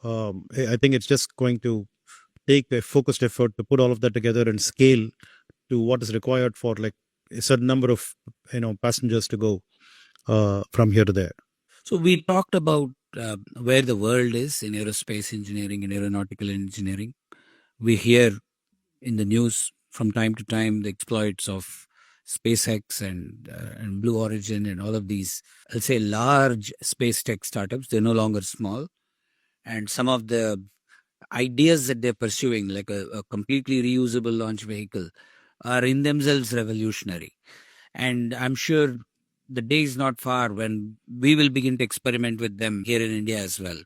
I think it's just going to take a focused effort to put all of that together and scale to what is required for like a certain number of passengers to go from here to there. So we talked about where the world is in aerospace engineering and aeronautical engineering. We hear in the news from time to time the exploits of SpaceX and Blue Origin and all of these, I'll say, large space tech startups. They're no longer small, and some of the ideas that they're pursuing, like a completely reusable launch vehicle, are in themselves revolutionary. And I'm sure the day is not far when we will begin to experiment with them here in India as well.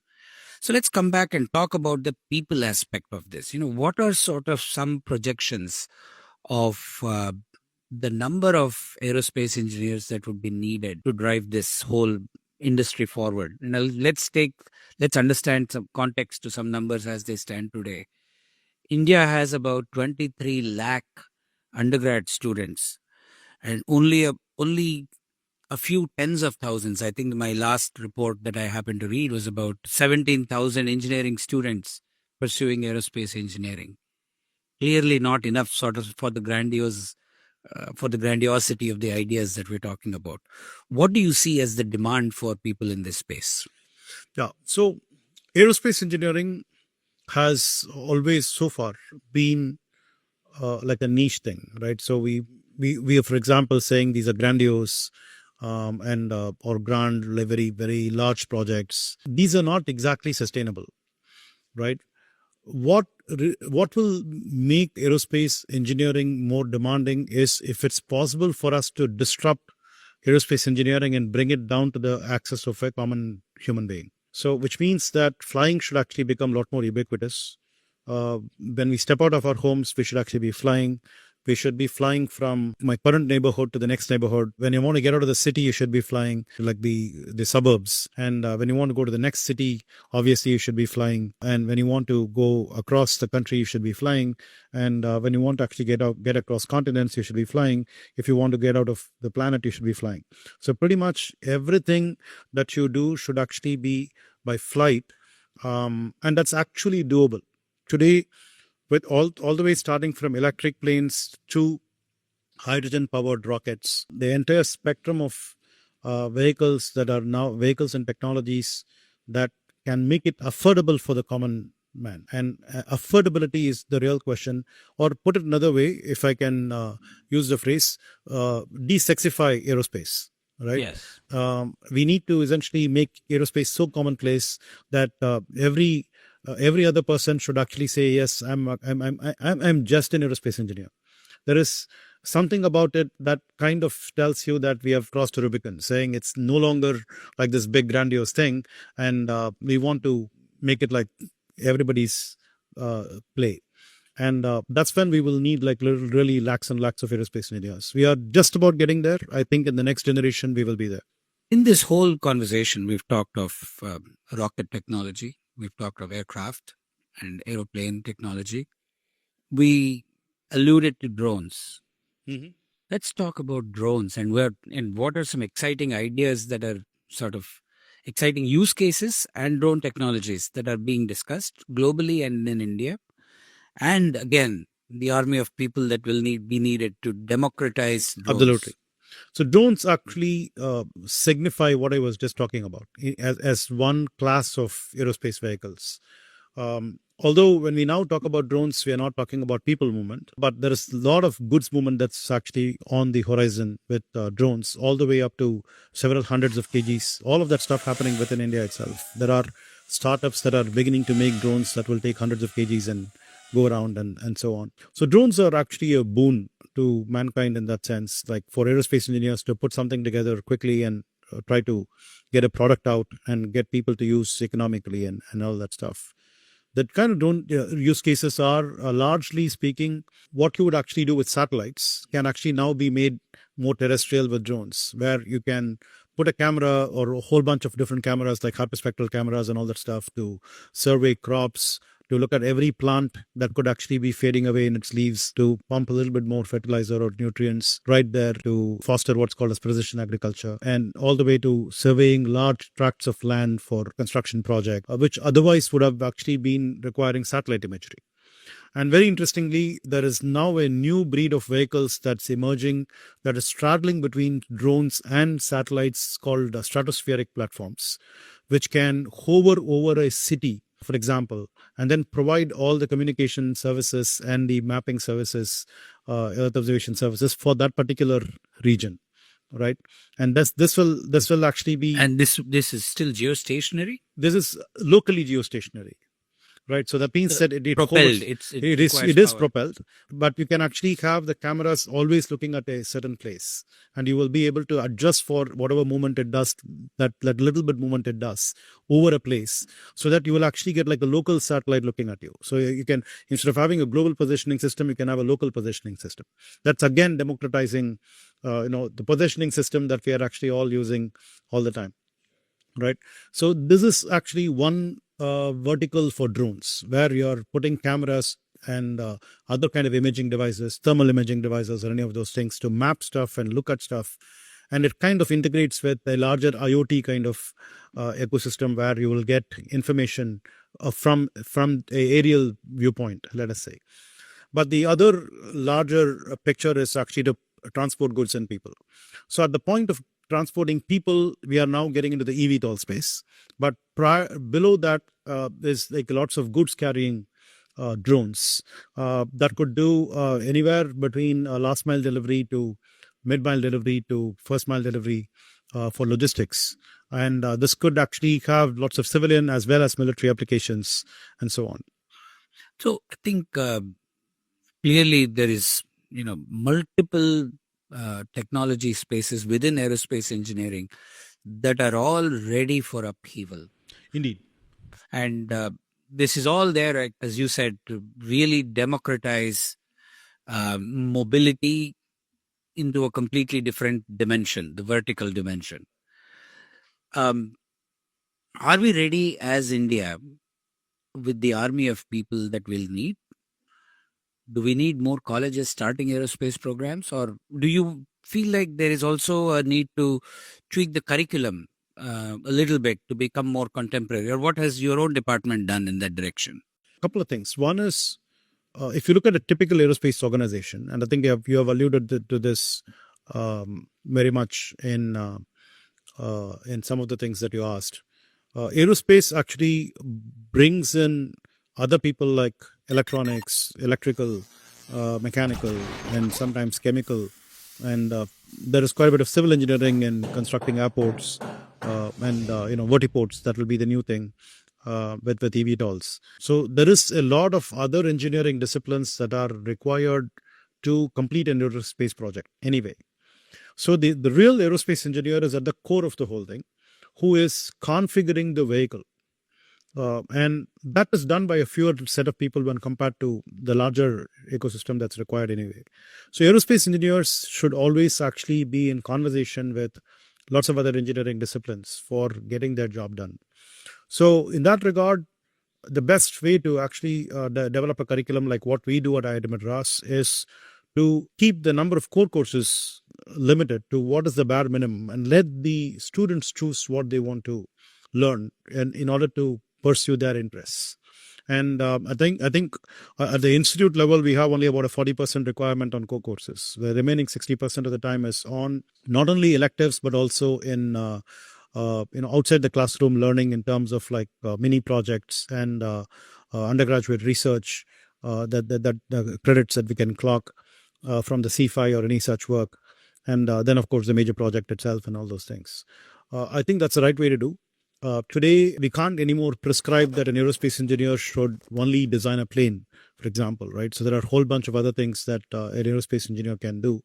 So let's come back and talk about the people aspect of this. What are sort of some projections of the number of aerospace engineers that would be needed to drive this whole industry forward? Let's understand some context to some numbers as they stand today. India has about 23 lakh undergrad students, and only a few tens of thousands. I think my last report that I happened to read was about 17,000 engineering students pursuing aerospace engineering. Clearly not enough sort of for the grandiosity of the ideas that we're talking about. What do you see as the demand for people in this space? Yeah. So aerospace engineering has always so far been like a niche thing, right? So we are, for example, saying these are grandiose and or grand, like very very large projects. These are not exactly sustainable, right? What will make aerospace engineering more demanding is if it's possible for us to disrupt aerospace engineering and bring it down to the access of a common human being. So, which means that flying should actually become a lot more ubiquitous. When we step out of our homes, we should actually be flying. We should be flying from my current neighborhood to the next neighborhood. When you want to get out of the city, you should be flying like the suburbs. And when you want to go to the next city, obviously you should be flying. And when you want to go across the country, you should be flying. And when you want to actually get across continents, you should be flying. If you want to get out of the planet, you should be flying. So pretty much everything that you do should actually be by flight, and that's actually doable today, with all the way starting from electric planes to hydrogen powered rockets. The entire spectrum of vehicles that are now vehicles and technologies that can make it affordable for the common man. And affordability is the real question. Or put it another way, if I can use the phrase, de-sexify aerospace. Right. Yes. We need to essentially make aerospace so commonplace that every other person should actually say, yes, I'm just an aerospace engineer. There is something about it that kind of tells you that we have crossed a Rubicon, saying it's no longer like this big grandiose thing, and we want to make it like everybody's play. And that's when we will need like really lakhs and lakhs of aerospace engineers. We are just about getting there. I think in the next generation we will be there. In this whole conversation, we've talked of rocket technology, we've talked of aircraft and aeroplane technology. We alluded to drones. Mm-hmm. Let's talk about drones and what are some exciting ideas that are sort of exciting use cases and drone technologies that are being discussed globally and in India. And again, the army of people that will be needed to democratize drones. Absolutely. So drones actually signify what I was just talking about as one class of aerospace vehicles. Although when we now talk about drones, we are not talking about people movement, but there is a lot of goods movement that's actually on the horizon with drones, all the way up to several hundreds of kgs. All of that stuff happening within India itself. There are startups that are beginning to make drones that will take hundreds of kgs and go around and so on. So drones are actually a boon to mankind in that sense, like for aerospace engineers to put something together quickly and try to get a product out and get people to use economically and all that stuff. That kind of drone use cases are largely speaking what you would actually do with satellites can actually now be made more terrestrial with drones, where you can put a camera or a whole bunch of different cameras like hyperspectral cameras and all that stuff to survey crops, to look at every plant that could actually be fading away in its leaves, to pump a little bit more fertilizer or nutrients right there to foster what's called as precision agriculture, and all the way to surveying large tracts of land for construction project, which otherwise would have actually been requiring satellite imagery. And very interestingly, there is now a new breed of vehicles that's emerging that is straddling between drones and satellites called stratospheric platforms, which can hover over a city, for example, and then provide all the communication services and the mapping services, Earth observation services for that particular region, right? And this will actually be. And this is still geostationary. This is locally geostationary. right? So that means that it Propelled. hovers. It It is requires it is power. propelled, but you can actually have the cameras always looking at a certain place, and you will be able to adjust for whatever movement it does, that little bit movement it does over a place, so that you will actually get like a local satellite looking at you. So you can, instead of having a global positioning system, you can have a local positioning system. That's again democratizing, the positioning system that we are actually all using all the time, right? So this is actually one vertical for drones, where you're putting cameras and other kind of imaging devices, thermal imaging devices, or any of those things to map stuff and look at stuff. And it kind of integrates with a larger IoT kind of ecosystem, where you will get information from a aerial viewpoint, let us say. But the other larger picture is actually to transport goods and people. So at the point of transporting people, we are now getting into the eVTOL space. But below that is like lots of goods carrying drones that could do anywhere between last mile delivery to mid mile delivery to first mile delivery for logistics. And this could actually have lots of civilian as well as military applications and so on. So I think clearly there is, multiple technology spaces within aerospace engineering that are all ready for upheaval. Indeed. And this is all there, as you said, to really democratize mobility into a completely different dimension, the vertical dimension. Um, are we ready as India with the army of people that we'll need? Do we need more colleges starting aerospace programs, or do you feel like there is also a need to tweak the curriculum a little bit to become more contemporary? Or what has your own department done in that direction? Couple of things. One is, if you look at a typical aerospace organization, and I think you have alluded to this very much in some of the things that you asked. Aerospace actually brings in other people like electronics, electrical, mechanical, and sometimes chemical. And there is quite a bit of civil engineering in constructing airports and vertiports. That will be the new thing with eVTOLs. So there is a lot of other engineering disciplines that are required to complete an aerospace project anyway. So the real aerospace engineer is at the core of the whole thing, who is configuring the vehicle. And that is done by a fewer set of people when compared to the larger ecosystem that's required anyway. So aerospace engineers should always actually be in conversation with lots of other engineering disciplines for getting their job done. So in that regard, the best way to actually develop a curriculum like what we do at IIT Madras is to keep the number of core courses limited to what is the bare minimum, and let the students choose what they want to learn and in order to pursue their interests. And I think at the institute level, we have only about a 40% requirement on core courses. The remaining 60% of the time is on not only electives but also in outside the classroom learning, in terms of like mini projects and undergraduate research, that credits that we can clock from the CFI or any such work, and then of course the major project itself and all those things. I think that's the right way to do. Today, we can't anymore prescribe that an aerospace engineer should only design a plane, for example, right? So there are a whole bunch of other things that an aerospace engineer can do.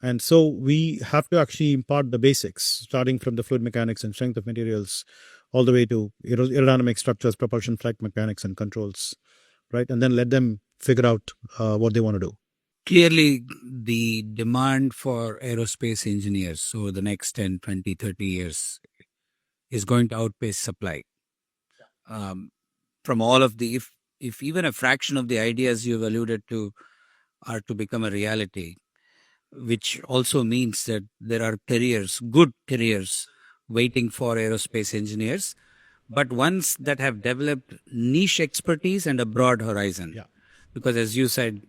And so we have to actually impart the basics, starting from the fluid mechanics and strength of materials, all the way to aerodynamic structures, propulsion, flight mechanics, and controls, right? And then let them figure out what they want to do. Clearly, the demand for aerospace engineers over the next 10, 20, 30 years is going to outpace supply. From all of the, if even a fraction of the ideas you've alluded to are to become a reality, which also means that there are careers, good careers, waiting for aerospace engineers, but ones that have developed niche expertise and a broad horizon. Yeah. Because as you said,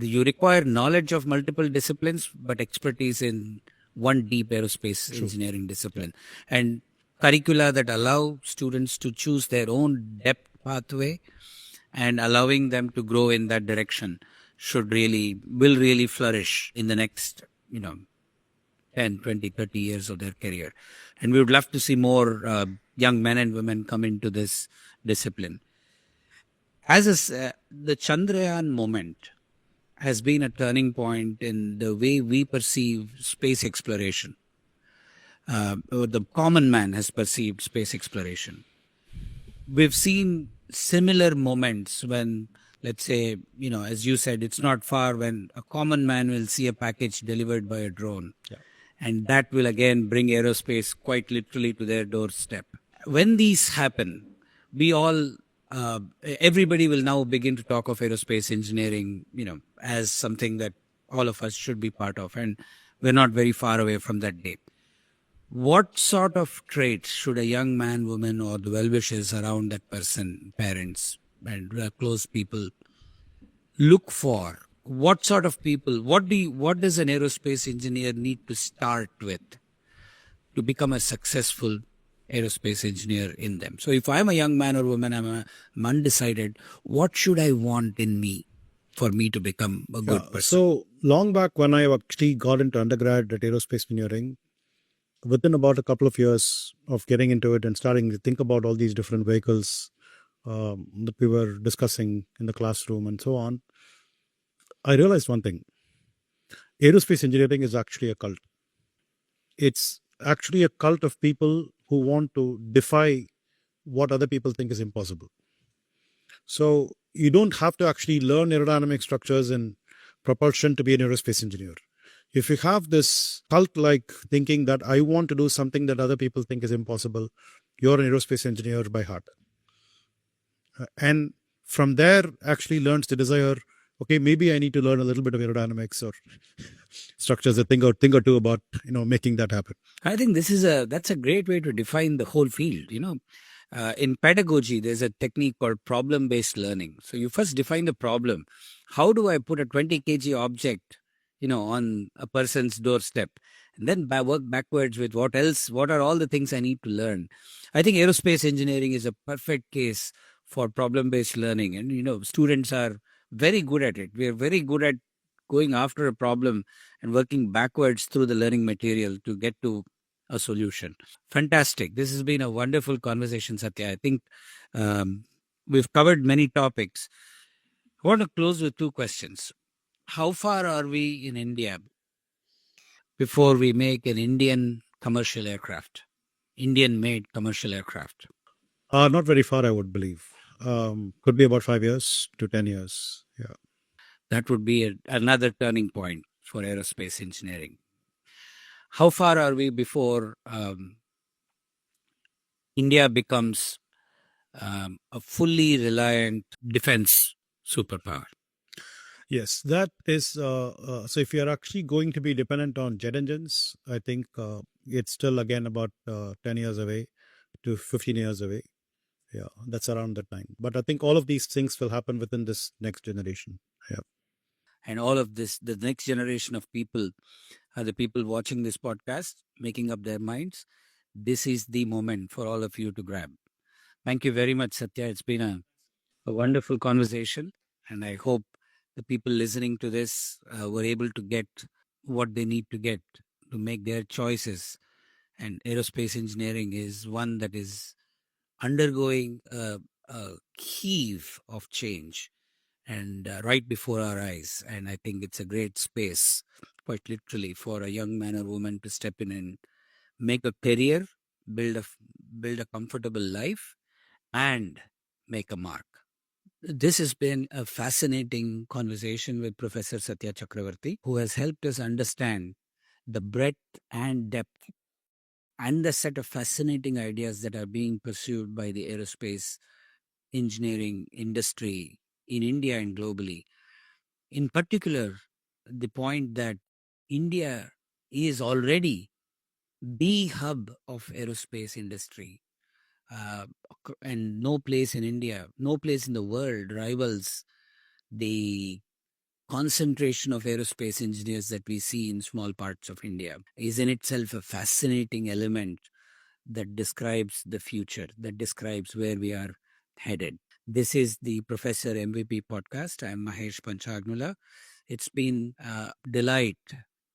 you require knowledge of multiple disciplines, but expertise in one deep aerospace engineering discipline. And curricula that allow students to choose their own depth pathway and allowing them to grow in that direction will really flourish in the next 10, 20, 30 years of their career. And we would love to see more young men and women come into this discipline. The Chandrayaan moment has been a turning point in the way we perceive space exploration. Or the common man has perceived space exploration. We've seen similar moments when, let's say, as you said, it's not far when a common man will see a package delivered by a drone. Yeah. And that will again bring aerospace quite literally to their doorstep. When these happen, we all, everybody will now begin to talk of aerospace engineering, as something that all of us should be part of. And we're not very far away from that day. What sort of traits should a young man, woman, or the well-wishers around that person, parents, and close people look for? What sort of people? What does an aerospace engineer need to start with to become a successful aerospace engineer in them? So, if I'm a young man or woman, I'm undecided. What should I want in me for me to become a good person? So long back when I actually got into undergrad at aerospace engineering, within about a couple of years of getting into it and starting to think about all these different vehicles that we were discussing in the classroom and so on, I realized one thing. Aerospace engineering is actually a cult. It's actually a cult of people who want to defy what other people think is impossible. So you don't have to actually learn aerodynamic structures and propulsion to be an aerospace engineer. If you have this cult like thinking that I want to do something that other people think is impossible, you're an aerospace engineer by heart. And from there actually learns the desire, okay, maybe I need to learn a little bit of aerodynamics or structures, a thing or two about making that happen. I think that's a great way to define the whole field. In pedagogy, there's a technique called problem-based learning. So you first define the problem. How do I put a 20 kg object, on a person's doorstep, and then work backwards with what else? What are all the things I need to learn? I think aerospace engineering is a perfect case for problem-based learning, and students are very good at it. We are very good at going after a problem and working backwards through the learning material to get to a solution. Fantastic. This has been a wonderful conversation, Satya. I think we've covered many topics. I want to close with two questions. How far are we in India before we make an Indian commercial aircraft, Indian made commercial aircraft? Not very far, I would believe. Could be about 5 years to 10 years. Yeah. That would be another turning point for aerospace engineering. How far are we before India becomes a fully reliant defense superpower? Yes, that is. So if you're actually going to be dependent on jet engines, I think it's still again about 10 years away to 15 years away. Yeah, that's around that time. But I think all of these things will happen within this next generation. Yeah. And all of this, the next generation of people are the people watching this podcast, making up their minds. This is the moment for all of you to grab. Thank you very much, Satya. It's been a wonderful conversation. And I hope the people listening to this were able to get what they need to get to make their choices. And aerospace engineering is one that is undergoing a heave of change and right before our eyes. And I think it's a great space, quite literally, for a young man or woman to step in and make a career, build a comfortable life, and make a mark. This has been a fascinating conversation with Professor Satya Chakravarthy, who has helped us understand the breadth and depth and the set of fascinating ideas that are being pursued by the aerospace engineering industry in India and globally. In particular, the point that India is already the hub of aerospace industry. And no place in India, no place in the world rivals the concentration of aerospace engineers that we see in small parts of India. Is in itself a fascinating element that describes the future, that describes where we are headed. This is the Professor MVP podcast. I'm Mahesh Panchagnula. It's been a delight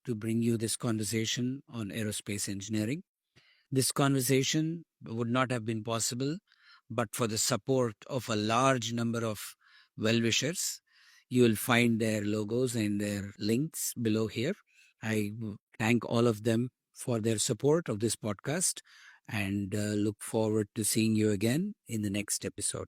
to bring you this conversation on aerospace engineering. This conversation would not have been possible but for the support of a large number of well wishers. You will find their logos and their links below here. I thank all of them for their support of this podcast and look forward to seeing you again in the next episode.